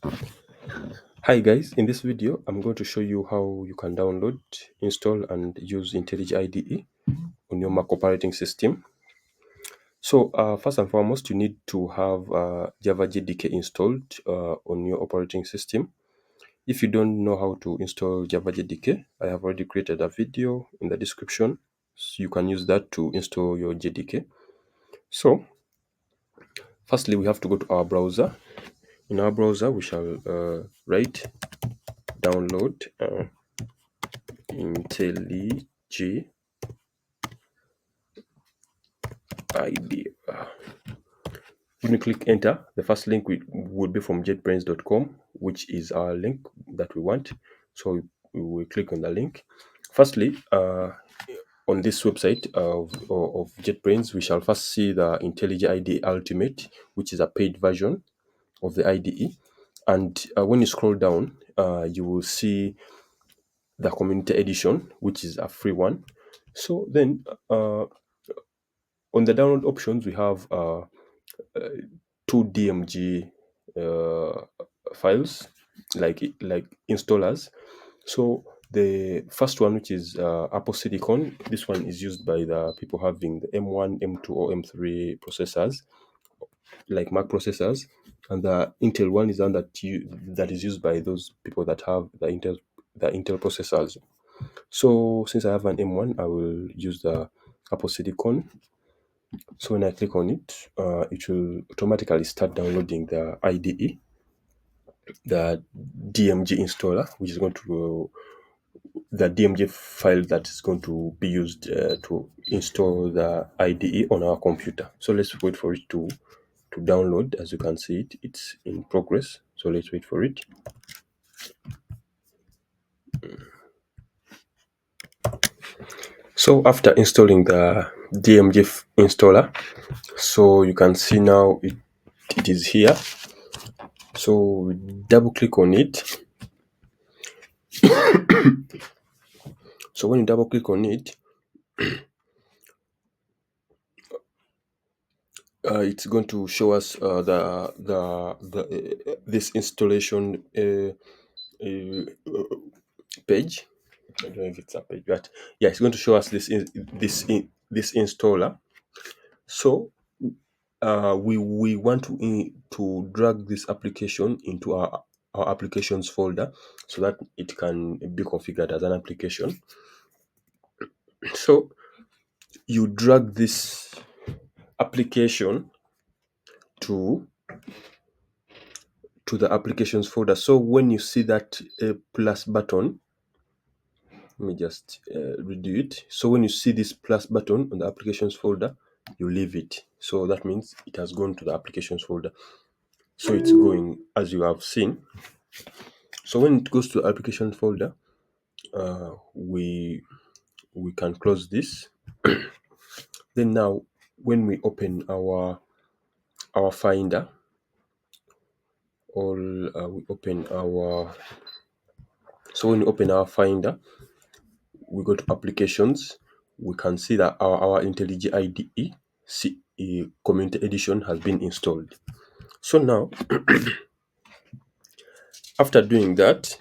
Hi guys, in this video I'm going to show you how you can download, install and use IntelliJ IDE on your Mac operating system. So first and foremost, you need to have Java JDK installed on your operating system. If you don't know how to install Java JDK, I have already created a video in the description, so you can use that to install your JDK. So firstly, we have to go to our browser. In our browser, we shall write download IntelliJ IDE. When you click enter, the first link would be from jetbrains.com, which is our link that we want. So we will click on the link. Firstly, on this website of JetBrains, we shall first see the IntelliJ IDE Ultimate, which is a paid version of the IDE. And when you scroll down, you will see the Community Edition, which is a free one. So then on the download options, we have two DMG files, like installers. So the first one, which is Apple Silicon, this one is used by the people having the M1, M2, or M3 processors, like Mac processors, and the Intel one is one that is used by those people that have the Intel processors. So since I have an M1, I will use the Apple Silicon. So when I click on it, it will automatically start downloading the IDE, the DMG installer, which is going to the DMG file that is going to be used to install the IDE on our computer. So let's wait for it to download. As you can see it's in progress. So let's wait for it. So after installing the DMG installer, so you can see now it is here. So double click on it. So when you double click on it, it's going to show us this installation page. I don't know if it's a page, but yeah, it's going to show us this installer. So we want to drag this application into our applications folder so that it can be configured as an application. So you drag this application to the applications folder. So when you see that plus button, let me just redo it. So when you see this plus button on the applications folder, you leave it. So that means it has gone to the applications folder. So it's going as you have seen. So when it goes to the application folder, we can close this. Then now when we open our finder, or we open our so when we open our finder, we go to applications, we can see that our IntelliJ IDE Community Edition has been installed. So now after doing that,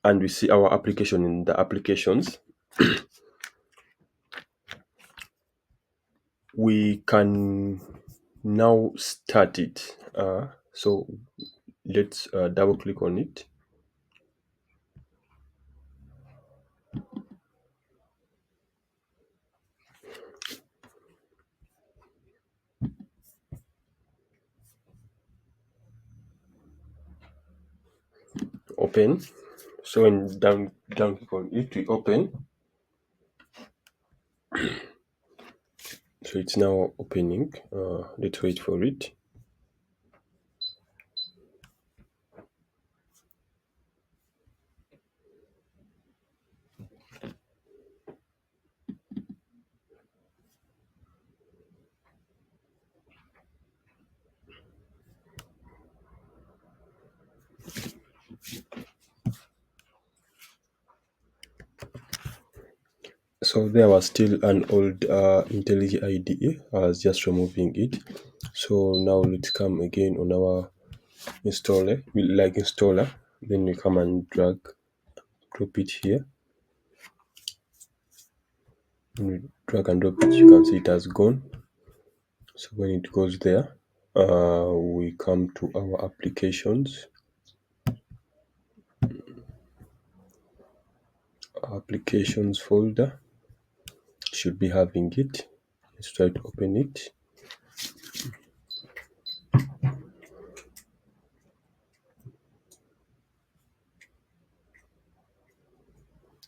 and we see our application in the applications, we can now start it. So let's double click on it. Open. So when down click on it, we open. So it's now opening. Let's wait for it. So there was still an old IntelliJ IDE. I was just removing it. So now let's come again on our installer, then you come and drop it here. When we drag and drop it, you can see it has gone. So when it goes there, we come to our applications folder. Should be having it. Let's try to open it.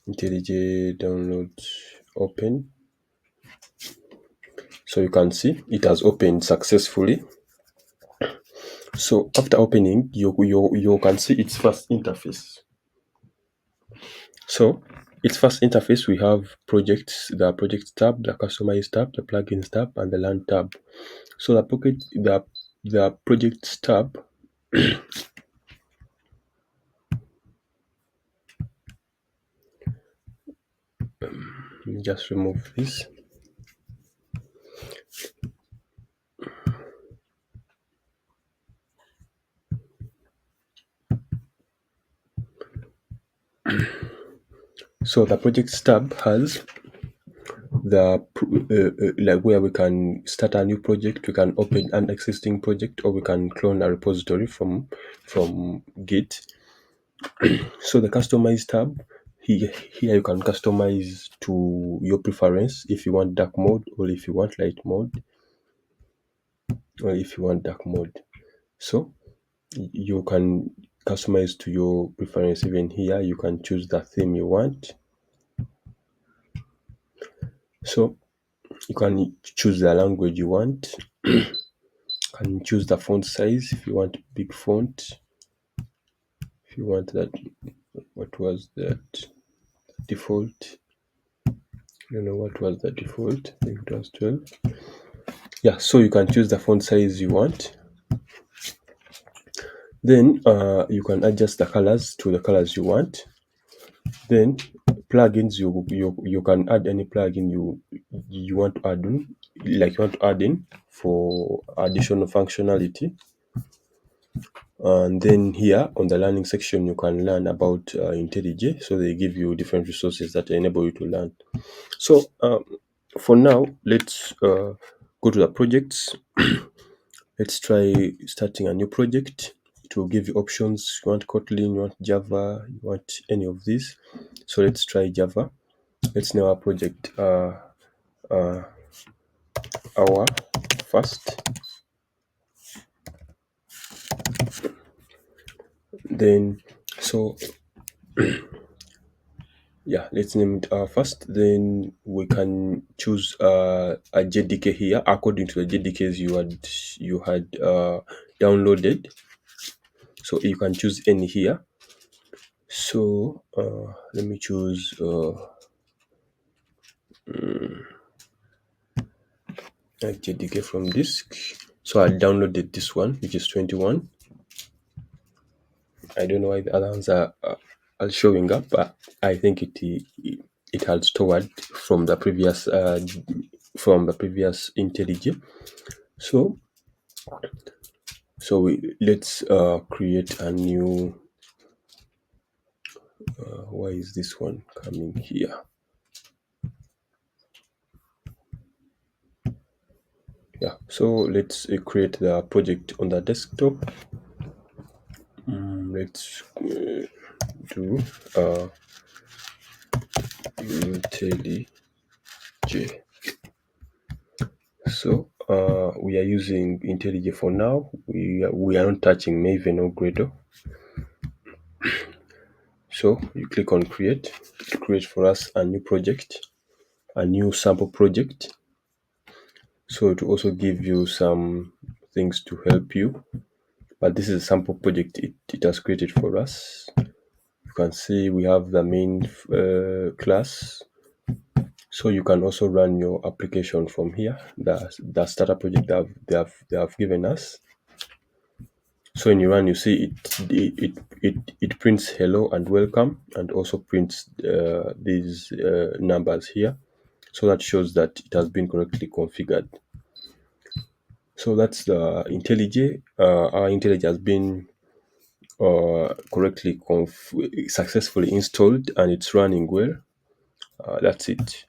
IntelliJ downloads open. So you can see it has opened successfully. So after opening, you can see its first interface. So its first interface, we have projects, the project tab, the customize tab, the plugins tab, and the learn tab. So the projects tab, let me just remove this. So the projects tab has the like where we can start a new project, we can open an existing project, or we can clone a repository from Git. So the customize tab, here you can customize to your preference, if you want dark mode, or if you want light mode, or if you want dark mode. So you can customize to your preference. Even here you can choose the theme you want. So you can choose the language you want. Can choose the font size if you want big font, if you want that. What was that default? I don't know what was the default. I think it was 12. Yeah, so you can choose the font size you want. Then you can adjust the colors to the colors you want. Then plugins, you can add any plugin you want to add in, like you want to add in for additional functionality. And then here on the learning section, you can learn about IntelliJ. So they give you different resources that enable you to learn. So for now, let's go to the projects. Let's try starting a new project. It will give you options. You want Kotlin, you want Java, you want any of these. So let's try Java. Let's name our project our first. Then so yeah, let's name it our first. Then we can choose a JDK here according to the JDKs you had downloaded. So you can choose any here. So let me choose JDK from disk. So I downloaded this one, which is 21. I don't know why the other ones are showing up, but I think it had stored from the previous IntelliJ. So let's create a new. Why is this one coming here? Yeah, so let's create the project on the desktop. Let's do IntelliJ. So we are using IntelliJ for now. We are not touching Maven or Gradle. So you click on create. It creates for us a new project, a new sample project. So it will also give you some things to help you, but this is a sample project it has created for us. You can see we have the main class. So you can also run your application from here, the starter project they have given us. So when you run, you see it prints hello and welcome, and also prints these numbers here. So that shows that it has been correctly configured. So that's the IntelliJ. Our IntelliJ has been correctly successfully installed and it's running well. That's it.